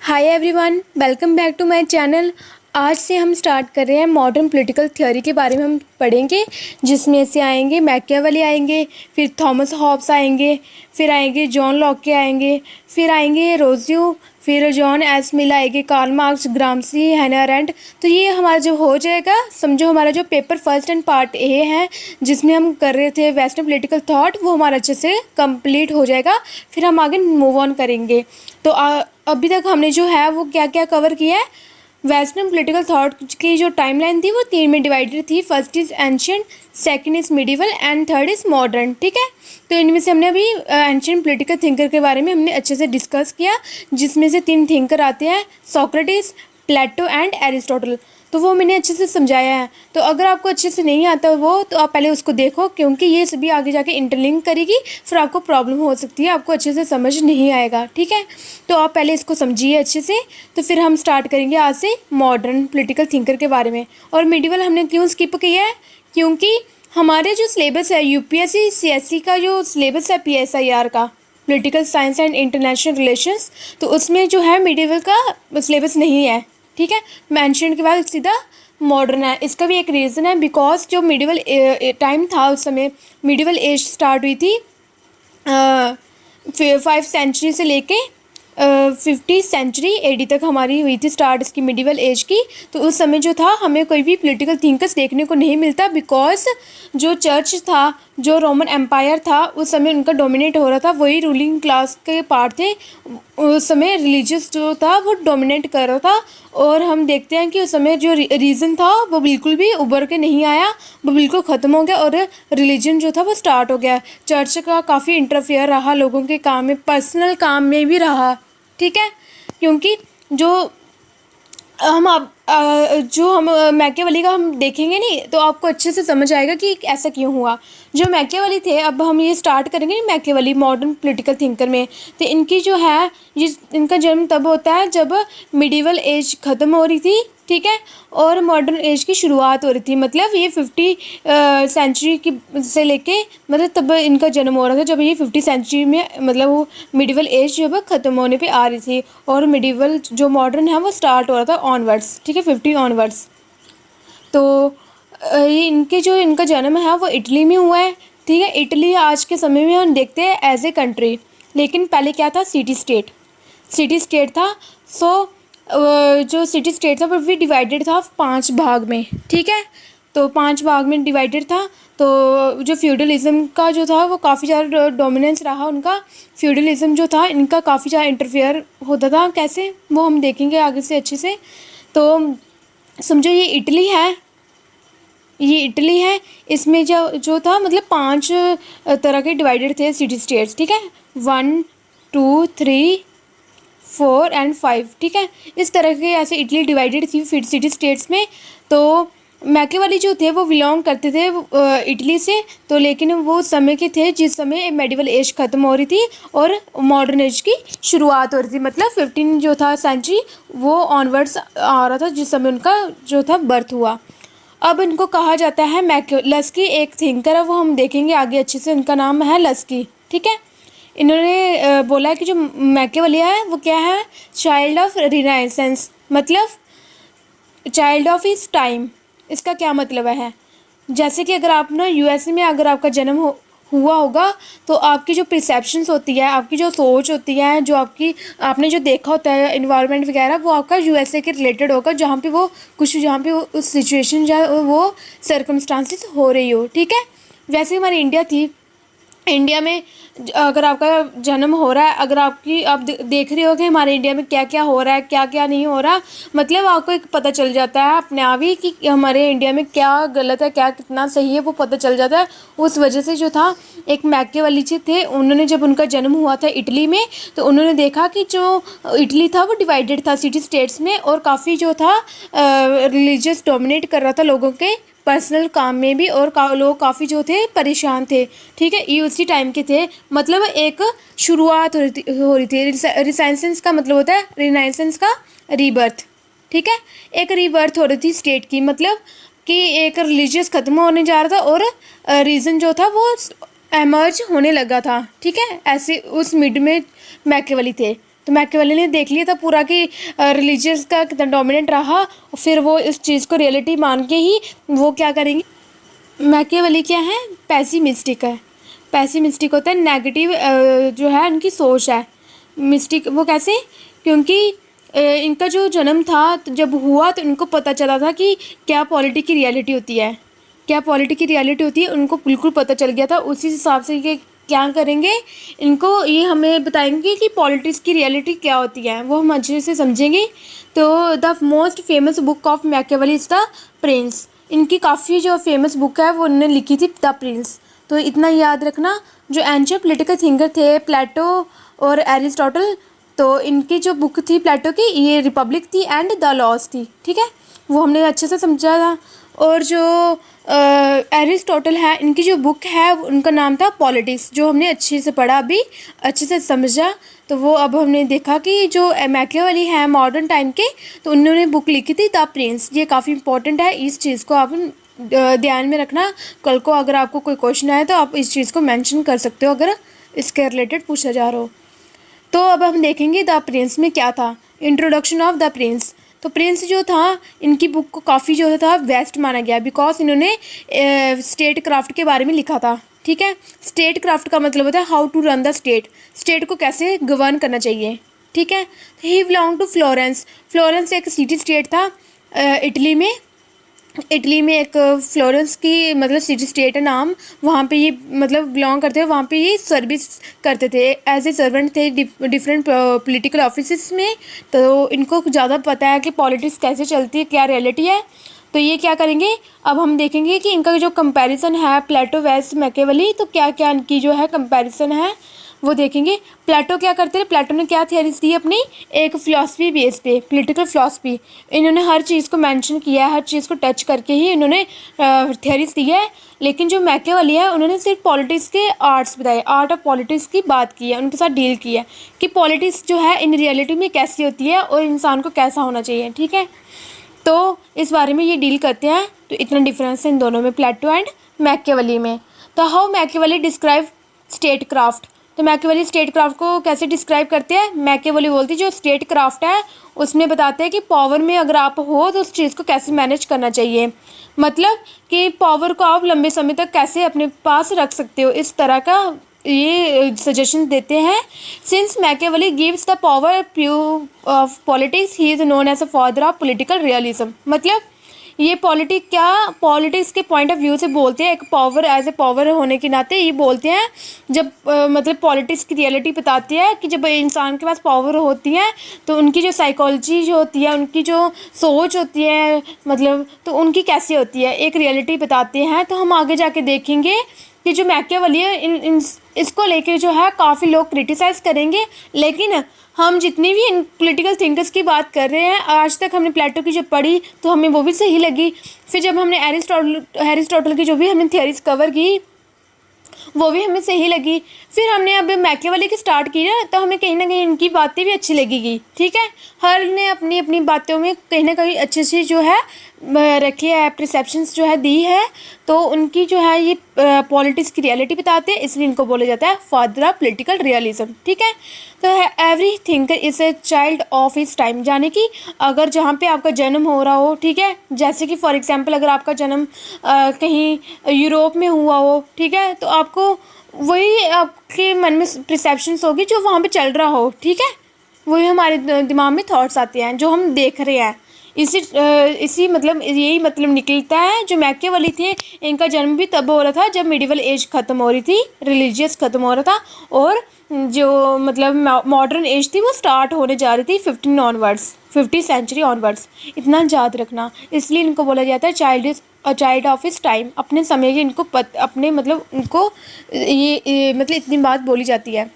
Hi everyone, welcome back to my channel. आज से हम स्टार्ट कर रहे हैं मॉडर्न पॉलिटिकल थ्योरी के बारे में हम पढ़ेंगे, जिसमें से आएंगे मैकियावेली आएंगे, फिर थॉमस हॉब्स आएंगे, फिर आएंगे जॉन लॉक के आएंगे, फिर आएंगे रोज़्यू, फिर जॉन एस मिल आएंगे, कार्ल मार्क्स, ग्रामसी, हैना अरेंट। तो ये हमारा जो हो जाएगा, समझो हमारा जो paper first and part A है जिसमें हम कर रहे थे वेस्टर्न पॉलिटिकल थॉट, वो हमारा अच्छे से कंप्लीट हो जाएगा। फिर हम आगे मूव ऑन करेंगे। तो अभी तक हमने जो है वो क्या क्या कवर किया है। वेस्टर्न पॉलिटिकल थॉट की जो टाइमलाइन थी वो 3 में डिवाइडेड थी। First is ancient, second is medieval and third is modern. ठीक है, तो इनमें से हमने अभी एंशियंट पॉलिटिकल थिंकर के बारे में हमने अच्छे से डिस्कस किया, जिसमें से 3 थिंकर आते हैं, सोक्रेटिस, प्लेटो एंड एरिस्टोटल। तो वो मैंने अच्छे से समझाया है। तो अगर आपको अच्छे से नहीं आता वो, तो आप पहले उसको देखो, क्योंकि ये सभी आगे जाके इंटरलिंक करेगी, फिर आपको प्रॉब्लम हो सकती है, आपको अच्छे से समझ नहीं आएगा। ठीक है, तो आप पहले इसको समझिए अच्छे से। तो फिर हम स्टार्ट करेंगे आज से मॉडर्न पॉलिटिकल थिंकर के बारे में। और मिडिवल हमने क्यों स्किप किया है, क्योंकि हमारे जो सिलेबस है यूपीएससी सीएससी का जो सिलेबस है पीएसआईआर का, political science and international relations, तो उसमें जो है मिडिवल का सिलेबस नहीं है। ठीक है, एंशिएंट के बाद सीधा मॉडर्न है। इसका भी एक रीज़न है, बिकॉज जो मिडिवल टाइम था उस समय मिडिवल एज स्टार्ट हुई थी 5 सेंचुरी से लेके 50 सेंचुरी एडी तक हमारी हुई थी स्टार्ट इसकी मिडिवल एज की। तो उस समय जो था हमें कोई भी पॉलिटिकल थिंकर्स देखने को नहीं मिलता, बिकॉज जो चर्च था, जो रोमन एम्पायर था, उस समय उनका डोमिनेट हो रहा था, वही रूलिंग क्लास के पार्ट थे। उस समय रिलीजियस जो था वो डोमिनेट कर रहा था। और हम देखते हैं कि उस समय जो रीज़न था वो बिल्कुल भी उभर के नहीं आया, वो बिल्कुल ख़त्म हो गया और रिलीजन जो था वो स्टार्ट हो गया। चर्च का काफ़ी इंटरफेयर रहा लोगों के काम में, पर्सनल काम में भी रहा। ठीक है, क्योंकि जो हम मैकियावेली का हम देखेंगे नहीं, तो आपको अच्छे से समझ आएगा कि ऐसा क्यों हुआ। जो मैकियावेली थे, अब हम ये स्टार्ट करेंगे मैकियावेली मॉडर्न पॉलिटिकल थिंकर में। तो इनकी जो है ये इनका जन्म तब होता है जब मिडिवल एज ख़त्म हो रही थी। ठीक है, और मॉडर्न एज की शुरुआत हो रही थी, मतलब ये 50 सेंचुरी की से लेके, मतलब तब इनका जन्म हो रहा था जब ये 50 सेंचुरी में, मतलब वो मिडिवल एज जो है ख़त्म होने पे आ रही थी, और मिडिवल जो मॉडर्न है वो स्टार्ट हो रहा था ऑनवर्ड्स। ठीक है, 50 ऑनवर्ड्स। तो ये इनका जन्म है वो इटली में हुआ है। ठीक है, इटली आज के समय में हम देखते हैं एज ए कंट्री, लेकिन पहले क्या था, सिटी स्टेट था। सो जो सिटी स्टेट था वो भी डिवाइडेड था 5 भाग में। ठीक है, तो 5 भाग में डिवाइडेड था। तो जो फ्यूडलिज्म का जो था वो काफ़ी ज़्यादा डोमिनेंस रहा उनका। फ्यूडलिज्म जो था इनका काफ़ी ज़्यादा इंटरफेयर होता था, कैसे वो हम देखेंगे आगे से अच्छे से। तो समझो ये इटली है, इसमें जो था, मतलब 5 तरह के डिवाइडेड थे सिटी स्टेट्स। ठीक है, 1 2 3 4 एंड 5। ठीक है, इस तरह के ऐसे इटली डिवाइडेड थी फिर सिटी स्टेट्स में। तो मैकियावेली जो थे वो बिलोंग करते थे इटली से, तो लेकिन वो समय के थे जिस समय मेडिवल एज ख़त्म हो रही थी और मॉडर्न एज की शुरुआत हो रही थी, मतलब 15 जो था सेंचुरी वो ऑनवर्ड्स आ रहा था, जिस समय उनका जो था बर्थ हुआ। अब इनको कहा जाता है लस्की एक थिंकर है, वो हम देखेंगे आगे अच्छे से। इनका नाम है लस्की। ठीक है, इन्होंने बोला कि जो मैकियावेली है वो क्या है, चाइल्ड ऑफ रिनाइसेंस, मतलब चाइल्ड ऑफ इस टाइम। इसका क्या मतलब है, जैसे कि अगर आप ना यूएसए में अगर आपका जन्म हुआ होगा, तो आपकी जो परसेप्शंस होती है, आपकी जो सोच होती है, जो आपने जो देखा होता है इन्वायरमेंट वगैरह, वो आपका यूएसए के रिलेटेड होगा, जहाँ पे उस सिचुएशन जो वो सर्कमस्टांसिस हो रही हो। ठीक है, वैसे हमारी इंडिया थी, इंडिया में अगर आपका जन्म हो रहा है, अगर आप देख रहे हो कि हमारे इंडिया में क्या क्या हो रहा है, क्या क्या नहीं हो रहा, मतलब आपको एक पता चल जाता है अपने आप ही कि हमारे इंडिया में क्या गलत है, क्या कितना सही है, वो पता चल जाता है। उस वजह से जो था, एक मैकियावेली जी थे, उन्होंने जब उनका जन्म हुआ था इटली में, तो उन्होंने देखा कि जो इटली था वो डिवाइडेड था सिटी स्टेट्स में, और काफ़ी जो था रिलीजियस डोमिनेट कर रहा था लोगों के पर्सनल काम में भी, और लोग काफ़ी जो थे परेशान थे। ठीक है, ये उसी टाइम के थे, मतलब एक शुरुआत हो रही थी। रिनाइसेंस का मतलब होता है, रिनाइसेंस का रीबर्थ। ठीक है, एक रीबर्थ हो रही थी स्टेट की, मतलब कि एक रिलीजियस ख़त्म होने जा रहा था और रीज़न जो था वो एमर्ज होने लगा था। ठीक है, ऐसे उस मिड में मैकियावेली थे। तो मैकियावेली ने देख लिया था पूरा कि रिलीजियस का कितना डोमिनेंट रहा, फिर वो इस चीज़ को रियलिटी मान के ही वो क्या करेंगे। मैकियावेली क्या है, पैसिमिस्टिक है। पैसिमिस्टिक होता है नेगेटिव जो है उनकी सोच है। मिस्टिक वो कैसे, क्योंकि इनका जो जन्म था तो जब हुआ तो इनको पता चला था कि क्या पॉलिटिक्स की रियलिटी होती है, क्या पॉलिटिक्स की रियलिटी होती है, उनको बिल्कुल पता चल गया था। उसी हिसाब से ये क्या करेंगे, इनको ये हमें बताएंगे कि पॉलिटिक्स की रियलिटी क्या होती है, वो हम अच्छे से समझेंगे। तो the most famous book of Machiavelli is the Prince. इनकी काफ़ी जो फेमस बुक है वो उन्होंने लिखी थी, द प्रिंस। तो इतना याद रखना। जो एंशिएंट पॉलिटिकल थिंकर थे प्लेटो और एरिस्टोटल, तो इनकी जो बुक थी प्लेटो की, ये रिपब्लिक थी एंड द लॉज थी, ठीक है, वो हमने अच्छे से समझा था। और जो एरिस्टोटल है, इनकी जो बुक है उनका नाम था पॉलिटिक्स, जो हमने अच्छे से पढ़ा अभी, अच्छे से समझा। तो वो अब हमने देखा कि जो मैकियावेली है मॉडर्न टाइम के, तो उन्होंने बुक लिखी थी द प्रिंस। ये काफ़ी इंपॉर्टेंट है, इस चीज़ को आप ध्यान में रखना। कल को अगर आपको कोई क्वेश्चन आए तो आप इस चीज़ को मेंशन कर सकते हो अगर इसके रिलेटेड पूछा जा रहा हो। तो अब हम देखेंगे द प्रिंस में क्या था। Introduction of the Prince. तो प्रिंस जो था, इनकी बुक को काफ़ी जो था बेस्ट माना गया, बिकॉज इन्होंने स्टेट क्राफ्ट के बारे में लिखा था, ठीक है। स्टेट क्राफ्ट का मतलब होता है how to run the state, state को कैसे गवर्न करना चाहिए, ठीक है। He belong to Florence. Florence एक सिटी स्टेट था इटली में। इटली में एक फ्लोरेंस की मतलब सिटी स्टेट है नाम, वहाँ पे ये मतलब बिलोंग करते हैं, वहाँ पे ये सर्विस करते थे, एज ए सर्वेंट थे डिफरेंट पॉलिटिकल ऑफिसेस में। तो इनको ज़्यादा पता है कि पॉलिटिक्स कैसे चलती है, क्या रियलिटी है। तो ये क्या करेंगे, अब हम देखेंगे कि इनका जो कंपैरिजन है प्लेटो वेस मैकियावेली, तो क्या क्या इनकी जो है कंपैरिजन है वो देखेंगे। प्लेटो क्या करते हैं, प्लेटो ने क्या थियरीज दी अपनी, एक फ़िलासफ़ी बेस पे, पॉलिटिकल फ़िलासफ़ी। इन्होंने हर चीज़ को मेंशन किया है, हर चीज़ को टच करके ही इन्होंने थियरीज दी है। लेकिन जो मैकियावेली है उन्होंने सिर्फ पॉलिटिक्स के आर्ट्स बताए, आर्ट ऑफ पॉलिटिक्स की बात की है, उनके साथ डील की है कि पॉलिटिक्स जो है इन रियलिटी में कैसी होती है और इंसान को कैसा होना चाहिए, ठीक है। तो इस बारे में ये डील करते हैं। तो इतना डिफरेंस है इन दोनों में, प्लेटो एंड मैकियावेली में। तो how Machiavelli describe state craft. तो मैकियावेली स्टेट क्राफ्ट को कैसे डिस्क्राइब करते हैं, मैकियावेली बोलती है जो स्टेट क्राफ्ट है उसमें बताते हैं कि पावर में अगर आप हो तो उस चीज़ को कैसे मैनेज करना चाहिए, मतलब कि पावर को आप लंबे समय तक कैसे अपने पास रख सकते हो, इस तरह का ये सजेशन देते हैं। Since Machiavelli gives the power pew of politics, he is known as a father of political realism. मतलब ये पॉलिटिक्स के पॉइंट ऑफ व्यू से बोलते हैं, एक पावर एज ए पावर होने के नाते ये बोलते हैं। जब मतलब पॉलिटिक्स की रियलिटी बताती है कि जब इंसान के पास पावर होती है तो उनकी जो साइकोलॉजी जो होती है, उनकी जो सोच होती है, मतलब तो उनकी कैसी होती है, एक रियलिटी बताते हैं। तो हम आगे जाके देखेंगे कि जो मैकियावेली है इसको लेके जो है काफ़ी लोग क्रिटिसाइज़ करेंगे, लेकिन हम जितनी भी इन पॉलिटिकल थिंकर्स की बात कर रहे हैं, आज तक हमने प्लेटो की जो पढ़ी तो हमें वो भी सही लगी। फिर जब हमने एरिस्टोटल की जो भी हमने थियरीज कवर की वो भी हमें सही लगी। फिर हमने अब मैकियावेली की स्टार्ट की ना, तो हमें कहीं ना कहीं इनकी बातें भी अच्छी लगेगी, ठीक है। हर ने अपनी अपनी बातों में कहीं ना कहीं अच्छी सी जो है रखी है, परसेप्शंस जो है दी है। तो उनकी जो है ये पॉलिटिक्स की रियलिटी बताते हैं, इसलिए इनको बोला जाता है फादर ऑफ पॉलिटिकल रियलिज्म, ठीक है। तो every thinker is a child of his time, यानी कि अगर जहाँ पे आपका जन्म हो रहा हो, ठीक है, जैसे कि फॉर एग्जांपल अगर आपका जन्म कहीं यूरोप में हुआ हो, ठीक है, तो आपको वही आपके मन में परसेप्शंस होगी जो वहाँ पे चल रहा हो, ठीक है, वही हमारे दिमाग में थॉट्स आते हैं जो हम देख रहे हैं। इसी मतलब यही मतलब निकलता है। जो मैकियावेली थे इनका जन्म भी तब हो रहा था जब मिडिवल एज ख़त्म हो रही थी, रिलीजियस ख़त्म हो रहा था, और जो मतलब मॉडर्न एज थी वो स्टार्ट होने जा रही थी 50 सेंचुरी ऑनवर्ड्स। इतना याद रखना, इसलिए इनको बोला जाता है चाइल्ड ऑफ हिज टाइम। अपने समय की इनको अपने मतलब उनको ये मतलब इतनी बात बोली जाती है।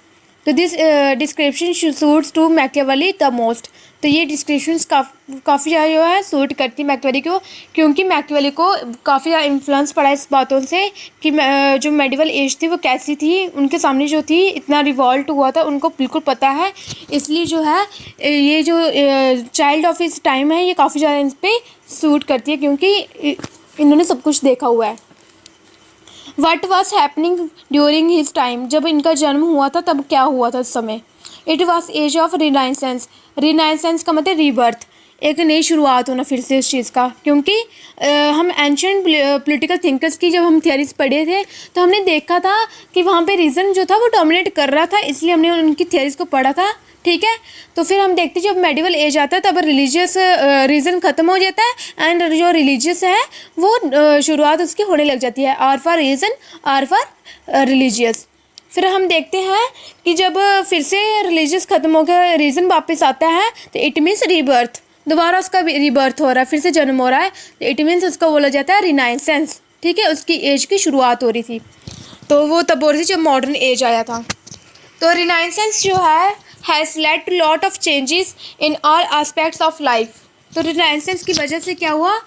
तो this description suits to Machiavelli the most. तो ये डिस्क्रिप्शंस काफ़ी ज़्यादा जो है सूट करती मैकियावेली को, क्योंकि मैकियावेली को काफ़ी ज़्यादा इन्फ्लुएंस पड़ा इस बातों से कि जो मेडिवल एज थी वो कैसी थी, उनके सामने जो थी इतना रिवॉल्ट हुआ था, उनको बिल्कुल पता है। इसलिए जो है ये जो चाइल्ड ऑफ इस टाइम है ये काफ़ी ज़्यादा इन पर सूट करती है, क्योंकि इन्होंने सब कुछ देखा हुआ है। What was happening during his time, जब इनका जन्म हुआ था तब क्या हुआ था उस समय, it was age of renaissance. Renaissance का मतलब रीबर्थ, एक नई शुरुआत होना फिर से उस चीज़ का, क्योंकि हम एंशियंट पॉलिटिकल थिंकर्स की जब हम थियरीज पढ़े थे तो हमने देखा था कि वहाँ पे रीज़न जो था वो डोमिनेट कर रहा था, इसलिए हमने उनकी थियरीज को पढ़ा था। ठीक है, तो फिर हम देखते जब मेडिवल एज आता है तब रिलीजियस रीज़न ख़त्म हो जाता है एंड जो रिलीजियस है वो शुरुआत उसकी होने लग जाती है। R for reason, R for religious. फिर हम देखते हैं कि जब फिर से रिलीजियस ख़त्म हो गया, रीज़न वापस आता है तो इट मीन्स रीबर्थ, दोबारा उसका रीबर्थ हो रहा है, फिर से जन्म हो रहा है, तो इट मीन्स उसका बोला जाता है रिनाइसेंस। ठीक है, उसकी एज की शुरुआत हो रही थी, तो वो तब हो रही थी जब मॉडर्न एज आया था। तो रिनाइसेंस जो है has led to lot of changes in all aspects of life. तो रिनाइसेंस की वजह से क्या हुआ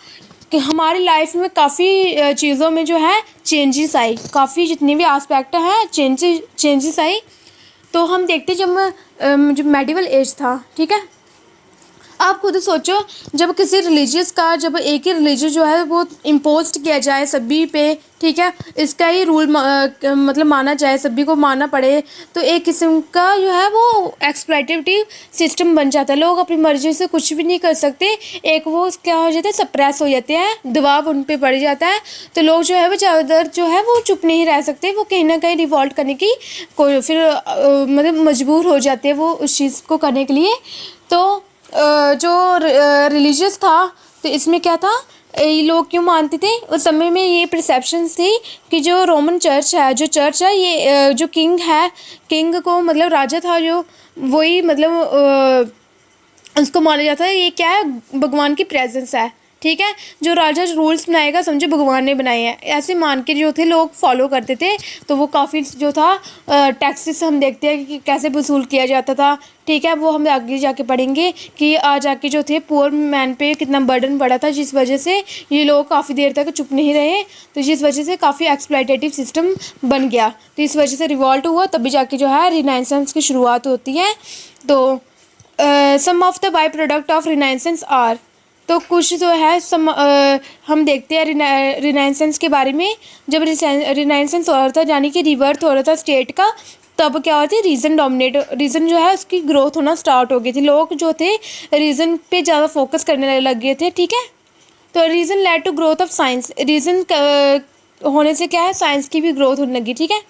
कि हमारी लाइफ में काफ़ी चीज़ों में जो है चेंजेस आई, काफ़ी जितनी भी एस्पेक्ट हैं चेंजेस आई। तो हम देखते जब मेडिवल एज था, ठीक है, आप खुद सोचो जब किसी रिलीजियस का, जब एक ही रिलीजन जो है वो इम्पोज किया जाए सभी पे, ठीक है, इसका ही रूल मतलब माना जाए, सभी को मानना पड़े, तो एक किस्म का जो है वो एक्सप्लॉइटेटिव सिस्टम बन जाता है। लोग अपनी मर्जी से कुछ भी नहीं कर सकते, एक वो क्या हो जाता है, सप्रेस हो जाते हैं, दबाव उन पे पड़ जाता है, तो लोग जो है वो ज़्यादातर जो है वो चुप नहीं रह सकते, वो कहीं ना कहीं रिवॉल्ट करने की कोई फिर मतलब मजबूर हो जाते हैं वो उस चीज़ को करने के लिए। तो जो रिलीजियस था, तो इसमें क्या था, ये लोग क्यों मानते थे उस समय में, ये परसेप्शंस थी कि जो रोमन चर्च है, जो चर्च है ये जो किंग है, किंग को मतलब राजा था जो, वही मतलब उसको माना जाता है ये क्या है, भगवान की प्रेजेंस है। ठीक है, जो राजा रूल्स बनाएगा समझो भगवान ने बनाए हैं, ऐसे मान के जो थे लोग फॉलो करते थे। तो वो काफ़ी जो था टैक्सेस हम देखते हैं कि कैसे वसूल किया जाता था। ठीक है, वो हम आगे जाके पढ़ेंगे कि आज जाके जो थे पुअर मैन पे कितना बर्डन पड़ा था, जिस वजह से ये लोग काफ़ी देर तक चुप नहीं रहे, तो जिस वजह से काफ़ी एक्सप्लॉइटेटिव सिस्टम बन गया, तो इस वजह से रिवॉल्ट हुआ, तभी जाके जो है रिनाइसेंस की शुरुआत होती है। तो some of the by product of renaissance are, तो कुछ जो है हम देखते हैं रिनाइसेंस के बारे में। जब रिनाइसेंस हो रहा था यानी कि रिवर्थ हो रहा था स्टेट का, तब क्या होती है, रीज़न जो है उसकी ग्रोथ होना स्टार्ट हो गई थी, लोग जो थे रीज़न पे ज़्यादा फोकस करने लग गए थे। ठीक है, तो reason led to growth of science, reason होने से क्या है, साइंस की भी ग्रोथ होने लगी। ठीक है,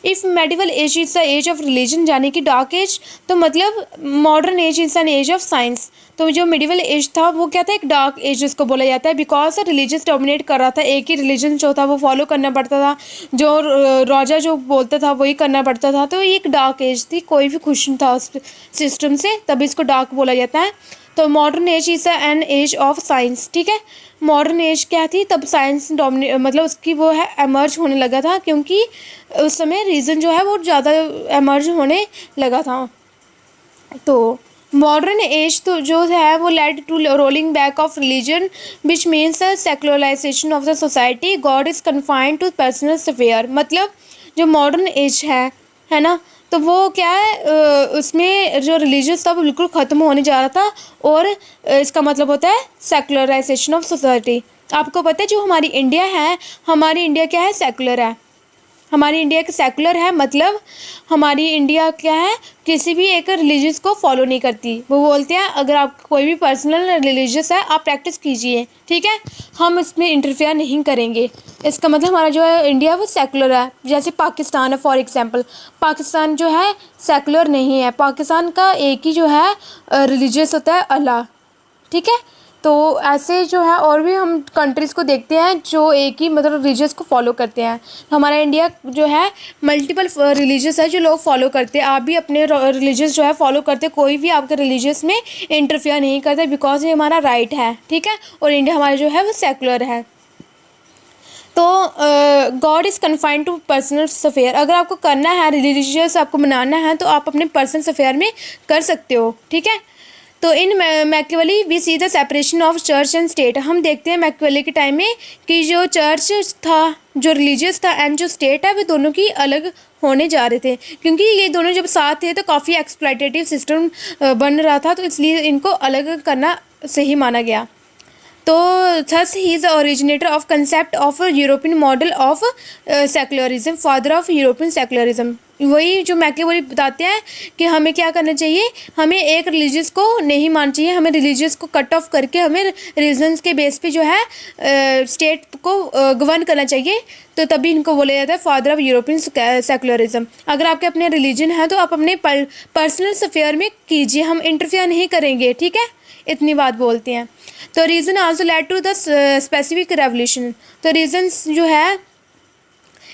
if medieval age is the age of religion यानी कि डार्क एज, तो मतलब modern age is an age of science. तो जो मेडिवल एज था वो क्या था, एक डार्क एज उसको बोला जाता है, बिकॉज रिलीजियस डोमिनेट कर रहा था, एक ही रिलीजन जो था वो फॉलो करना पड़ता था, जो राजा जो बोलता था वही करना पड़ता था, तो ये एक डार्क एज थी, कोई भी खुश नहीं था उस सिस्टम से, तभी इसको डार्क बोला जाता है। तो modern age is an age of science. ठीक है, मॉडर्न एज क्या थी, तब साइंस डोमिनेट मतलब उसकी वो है एमर्ज होने लगा था, क्योंकि उस समय रीज़न जो है वो ज़्यादा एमर्ज होने लगा था। तो मॉडर्न एज तो जो है वो led to rolling back of religion which means secularisation of the society, God is confined to personal sphere. मतलब जो मॉडर्न एज है ना, तो वो क्या है, उसमें जो रिलीजियस था वो बिल्कुल ख़त्म होने जा रहा था, और इसका मतलब होता है सेकुलराइजेशन ऑफ सोसाइटी। आपको पता है जो हमारी इंडिया है, हमारी इंडिया क्या है, सेकुलर है, हमारी इंडिया एक सेकुलर है, मतलब हमारी इंडिया क्या है, किसी भी एक रिलीजियस को फॉलो नहीं करती। वो बोलते हैं अगर आप कोई भी पर्सनल रिलीजियस है आप प्रैक्टिस कीजिए, ठीक है, हम इसमें इंटरफेयर नहीं करेंगे। इसका मतलब हमारा जो है इंडिया वो सेकुलर है। जैसे पाकिस्तान है फॉर एग्जांपल, पाकिस्तान जो है सेकुलर नहीं है, पाकिस्तान का एक ही जो है रिलीजियस होता है अल्लाह। ठीक है, तो ऐसे जो है और भी हम कंट्रीज़ को देखते हैं जो एक ही मतलब रिलीजियस को फॉलो करते हैं। हमारा इंडिया जो है मल्टीपल रिलीजियस है जो लोग फॉलो करते हैं। आप भी अपने रिलीजियस जो है फॉलो करते, कोई भी आपके रिलीजियस में इंटरफेयर नहीं करता, बिकॉज ये हमारा राइट है। ठीक है, और इंडिया हमारा जो है वो सेकुलर है। तो God is confined to personal affair. अगर आपको करना है रिलीजियस, आपको मनाना है, तो आप अपने पर्सनल अफेयर में कर सकते हो। ठीक है, तो in Machiavelli we see the separation of church and state. हम देखते हैं मैकियावेली के टाइम में कि जो चर्च था, जो रिलीजियस था, एंड जो स्टेट है, वे दोनों की अलग होने जा रहे थे, क्योंकि ये दोनों जब साथ थे तो काफ़ी एक्सप्लॉइटेटिव सिस्टम बन रहा था, तो इसलिए इनको अलग करना सही माना गया। तो thus he is the originator of concept of European model of secularism, father of European secularism. वही जो मैकियावेली बताते हैं कि हमें क्या करना चाहिए, हमें एक रिलीजियस को नहीं मानना चाहिए, हमें रिलीजियस को कट ऑफ करके हमें रीजन्स के बेस पे जो है स्टेट को गवर्न करना चाहिए। तो तभी इनको बोला जाता है फादर ऑफ यूरोपियन सेकुलरिज्म। अगर आपके अपने रिलीजन है तो आप अपने पर्सनल अफेयर में कीजिए, हम इंटरफेयर नहीं करेंगे, ठीक है, इतनी बात बोलते हैं। तो reason also led to the specific revolution. तो रीजन्स जो है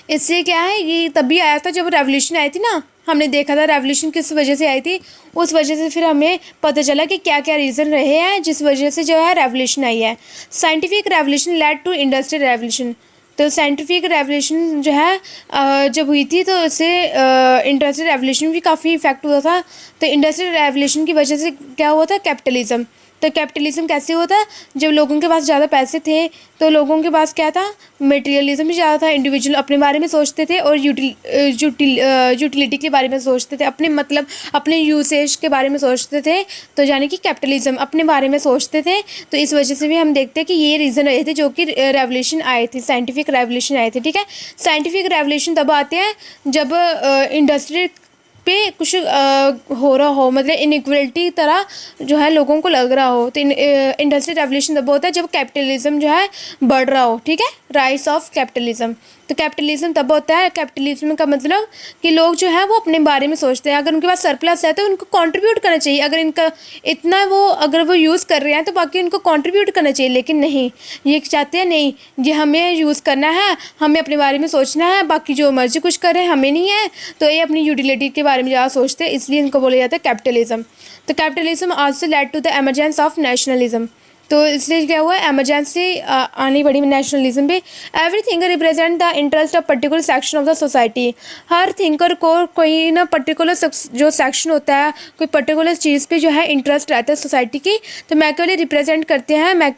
इससे क्या है, ये तभी आया था जब रेवोल्यूशन आई थी ना, हमने देखा था रेवोल्यूशन किस वजह से आई थी, उस वजह से फिर हमें पता चला कि क्या क्या रीज़न रहे हैं जिस वजह से जो है रेवोल्यूशन आई है। Scientific revolution led to industrial revolution. तो साइंटिफिक रेवोल्यूशन जो है जब हुई थी तो उससे इंडस्ट्रियल रेवोल्यूशन भी काफ़ी इफेक्ट हुआ था। तो इंडस्ट्रियल रेवोल्यूशन की वजह से क्या हुआ था, कैपिटलिज्म। तो कैपिटलिज्म कैसे हुआ था, जब लोगों के पास ज़्यादा पैसे थे तो लोगों के पास क्या था, मटेरियलिज्म भी ज़्यादा था, इंडिविजुअल अपने बारे में सोचते थे और यूटिलिटी के बारे में सोचते थे, अपने मतलब अपने यूसेज के बारे में सोचते थे। तो यानी कि कैपिटलिज्म अपने बारे में सोचते थे। तो इस वजह से भी हम देखते हैं कि ये रीज़न रहे थे जो कि रेवोल्यूशन आए थे, साइंटिफिक रेवोल्यूशन आए थे, ठीक है। साइंटिफिक रेवोल्यूशन तब आते हैं जब इंडस्ट्री पे कुछ हो रहा हो, मतलब इनइक्वलिटी तरह जो है लोगों को लग रहा हो। तो इंडस्ट्रियल रेवोल्यूशन तब होता है जब कैपिटलिज्म जो है बढ़ रहा हो, ठीक है, राइज ऑफ कैपिटलिज्म। तो कैपिटलिज्म तब होता है, कैपिटलिज्म का मतलब कि लोग जो है वो अपने बारे में सोचते हैं, अगर उनके पास सरप्लस है तो उनको कंट्रीब्यूट करना चाहिए, अगर इनका इतना वो अगर वो यूज़ कर रहे हैं तो बाकी उनको कंट्रीब्यूट करना चाहिए। लेकिन नहीं, ये चाहते हैं नहीं, ये हमें यूज़ करना है, हमें अपने बारे में सोचना है, बाकी जो मर्जी कुछ करें हमें नहीं है। तो ये अपनी यूटिलिटी के बारे में ज़्यादा सोचते हैं, इसलिए इनको बोला जाता है कैपिटलिज्म। तो capitalism also led to the emergence of nationalism. तो इसलिए क्या हुआ, एमरजेंसी आनी पड़ी नेशनलिज्म पे। Every thinker represent the interest of particular section of the society. हर थिंकर को कोई ना पर्टिकुलर जो सेक्शन होता है, कोई पर्टिकुलर चीज़ पे जो है इंटरेस्ट रहता है सोसाइटी की। तो मैकियावेली रिप्रेजेंट करते हैं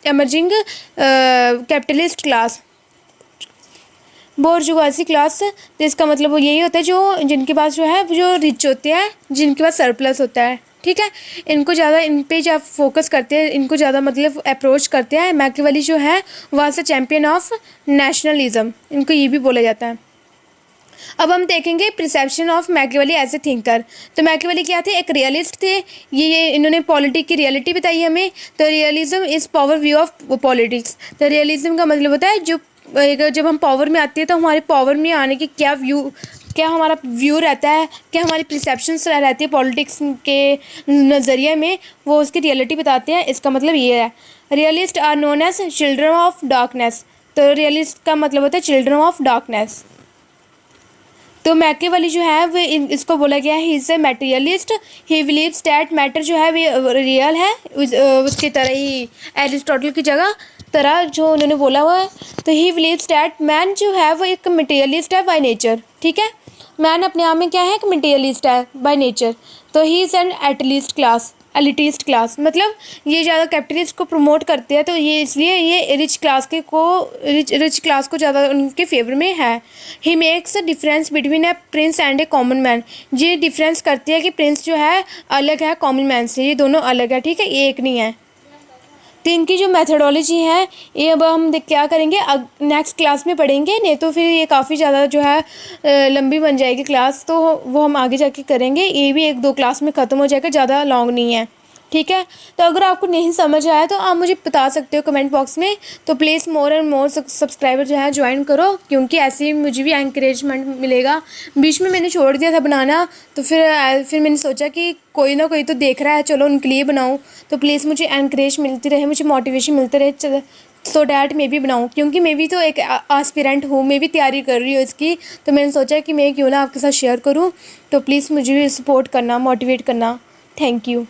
एमर्जिंग कैपिटलिस्ट क्लास, बोर्जुआसी क्लास। तो इसका मतलब वो यही होता है जो जिनके पास जो है जो रिच होते हैं, जिनके पास सरप्लस होता है, ठीक है, इनको ज़्यादा इन पे जब फोकस करते हैं, इनको ज़्यादा मतलब अप्रोच करते हैं। मैकियावेली जो है वह से चैम्पियन ऑफ नेशनलिज्म, इनको ये भी बोला जाता है। अब हम देखेंगे perception of Machiavelli as a thinker. तो मैकियावेली क्या थे, एक रियलिस्ट थे। ये इन्होंने पॉलिटिक्स की रियलिटी बताई हमें। तो realism is power view of politics. तो रियलिज्म का मतलब होता है जो जब हम पावर में आते हैं तो हमारे पावर में आने की क्या हमारा व्यू रहता है, क्या हमारी परसेप्शंस रहती है पॉलिटिक्स के नज़रिए में, वो उसकी रियलिटी बताते हैं। इसका मतलब ये है, realist are known as children of darkness. तो रियलिस्ट का मतलब होता है चिल्ड्रन ऑफ डार्कनेस। तो मैकियावेली जो है वो इसको बोला गया है, he is a materialist. He believes that matter जो है वो रियल है, उसकी तरह ही एरिस्टोटल की तरह जो उन्होंने बोला हुआ है। तो ही बिलीव्स दैट मैन जो है वो एक मटेरियलिस्ट है बाय नेचर, ठीक है, मैन अपने आप में क्या है, एक मटेरियलिस्ट है बाय नेचर। तो he is an elitist class, मतलब ये ज़्यादा कैपिटलिस्ट को प्रमोट करते हैं। तो ये इसलिए ये रिच क्लास को ज़्यादा उनके फेवर में है। He makes a difference between A Prince and A common man. ये डिफरेंस करती है कि प्रिंस जो है अलग है कॉमन मैन से, ये दोनों अलग है, ठीक है, ये एक नहीं है। तो इनकी जो मेथडोलॉजी है ये अब हम क्या करेंगे, नेक्स्ट क्लास में पढ़ेंगे, नहीं तो फिर ये काफ़ी ज़्यादा जो है लंबी बन जाएगी क्लास, तो वो हम आगे जाके करेंगे। ये भी 1-2 क्लास में ख़त्म हो जाएगा, ज़्यादा लॉन्ग नहीं है, ठीक है। तो अगर आपको नहीं समझ आया तो आप मुझे बता सकते हो कमेंट बॉक्स में। तो please more and more subscriber जो है ज्वाइन करो, क्योंकि ऐसे ही मुझे भी एनकरेजमेंट मिलेगा। बीच में मैंने छोड़ दिया था बनाना, तो फिर मैंने सोचा कि कोई ना कोई तो देख रहा है, चलो उनके लिए बनाऊँ। तो प्लीज़ मुझे एनकरेज मिलती रहे, मुझे मोटिवेशन मिलते रहे, सो डैट मैं भी बनाऊँ, क्योंकि मैं भी तो एक एस्पिरेंट हूँ, मैं भी तैयारी कर रही हूँ इसकी। तो मैंने सोचा कि मैं क्यों ना आपके साथ शेयर करूँ। तो प्लीज़ मुझे भी सपोर्ट करना, मोटिवेट करना। Thank you.